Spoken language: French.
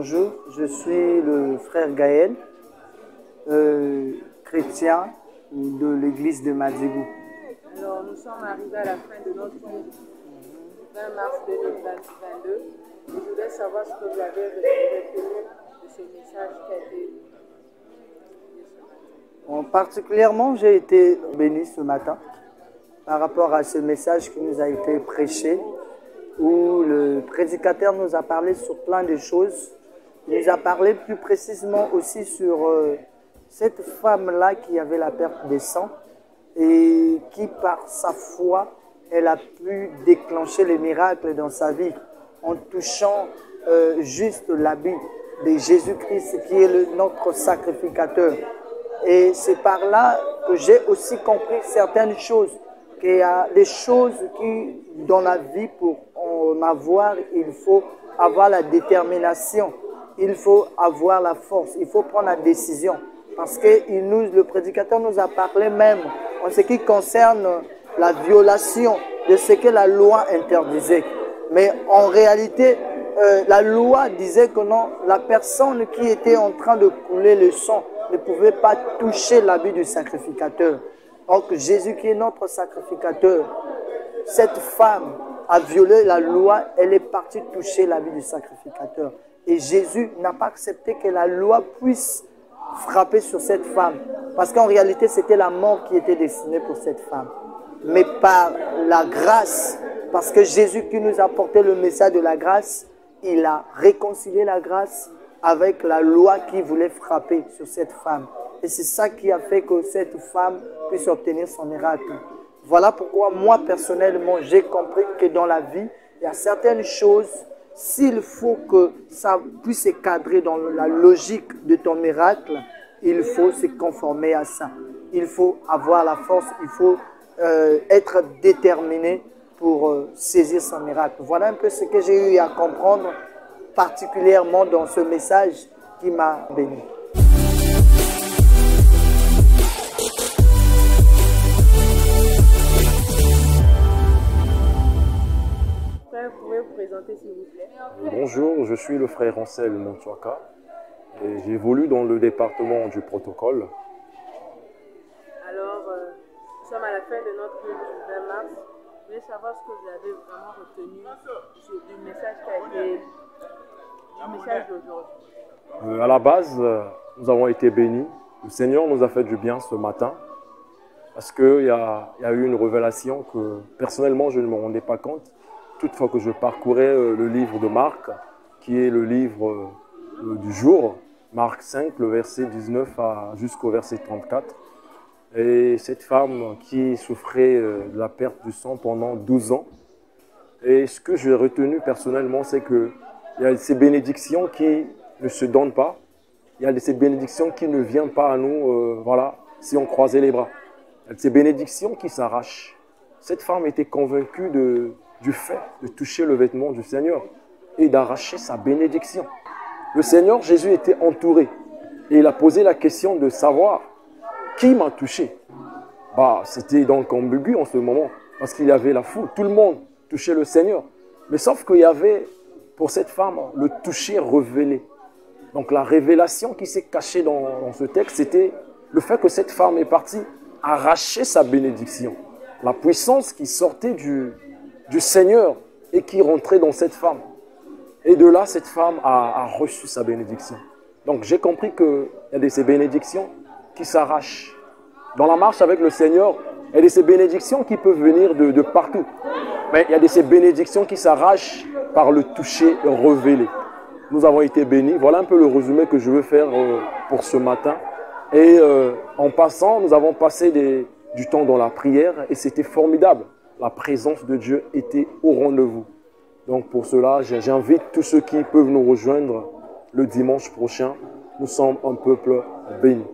bonjour, je suis le frère Gaël, chrétien de l'église de Madjibou. Alors, nous sommes arrivés à la fin de notre culte, 20 mars 2022. Je voulais savoir ce que vous avez retenu de ce message qui a été Particulièrement, j'ai été béni ce matin par rapport à ce message qui nous a été prêché, où le prédicateur nous a parlé sur plein de choses. Il nous a parlé plus précisément aussi sur cette femme-là qui avait la perte de sang et qui, par sa foi, elle a pu déclencher les miracles dans sa vie en touchant juste l'habit de Jésus-Christ qui est notre sacrificateur. Et c'est par là que j'ai aussi compris certaines choses, qu'il y a des choses qui, dans la vie, pour en avoir, il faut avoir la détermination, il faut avoir la force, il faut prendre la décision. Parce que le prédicateur nous a parlé même en ce qui concerne la violation de ce que la loi interdisait. Mais en réalité, la loi disait que non, la personne qui était en train de couler le sang ne pouvait pas toucher l'habit du sacrificateur. Donc Jésus qui est notre sacrificateur, cette femme a violé la loi, elle est partie toucher l'habit du sacrificateur. Et Jésus n'a pas accepté que la loi puisse frapper sur cette femme. Parce qu'en réalité, c'était la mort qui était destinée pour cette femme. Mais par la grâce, parce que Jésus qui nous a apporté le message de la grâce, il a réconcilié la grâce avec la loi qui voulait frapper sur cette femme. Et c'est ça qui a fait que cette femme puisse obtenir son miracle. Voilà pourquoi moi, personnellement, j'ai compris que dans la vie, il y a certaines choses, s'il faut que ça puisse se cadrer dans la logique de ton miracle, il faut se conformer à ça. Il faut avoir la force, il faut être déterminé pour saisir son miracle. Voilà un peu ce que j'ai eu à comprendre, particulièrement dans ce message qui m'a béni. Frère, vous pouvez vous présenter s'il vous plaît? Bonjour, je suis le frère Anselme Montouaka et j'évolue dans le département du protocole. Alors, nous sommes à la fin de notre culte du 20 mars. Je voulais savoir ce que vous avez vraiment retenu du message qui a été le message d'aujourd'hui. À la base, nous avons été bénis. Le Seigneur nous a fait du bien ce matin parce qu'il y a eu une révélation que personnellement je ne me rendais pas compte. Toutefois que je parcourais le livre de Marc, qui est le livre du jour, Marc 5, le verset 19 jusqu'au verset 34. Et cette femme qui souffrait de la perte du sang pendant 12 ans. Et ce que j'ai retenu personnellement, c'est qu'il y a ces bénédictions qui ne se donnent pas. Il y a ces bénédictions qui ne viennent pas à nous, voilà, si on croisait les bras. Il y a ces bénédictions qui s'arrachent. Cette femme était convaincue du fait de toucher le vêtement du Seigneur et d'arracher sa bénédiction. Le Seigneur Jésus était entouré et il a posé la question de savoir qui m'a touché. C'était donc ambigu en ce moment parce qu'il y avait la foule, tout le monde touchait le Seigneur. Mais sauf qu'il y avait pour cette femme le toucher révélé. Donc la révélation qui s'est cachée dans ce texte, c'était le fait que cette femme est partie arracher sa bénédiction. La puissance qui sortait du Seigneur et qui rentrait dans cette femme. Et de là, cette femme a reçu sa bénédiction. Donc j'ai compris qu'il y a de ces bénédictions qui s'arrachent. Dans la marche avec le Seigneur, il y a de ces bénédictions qui peuvent venir de partout. Mais il y a de ces bénédictions qui s'arrachent par le toucher révélé. Nous avons été bénis. Voilà un peu le résumé que je veux faire pour ce matin. Et en passant, nous avons passé du temps dans la prière et c'était formidable. La présence de Dieu était au rendez-vous. Donc pour cela, j'invite tous ceux qui peuvent nous rejoindre le dimanche prochain. Nous sommes un peuple béni.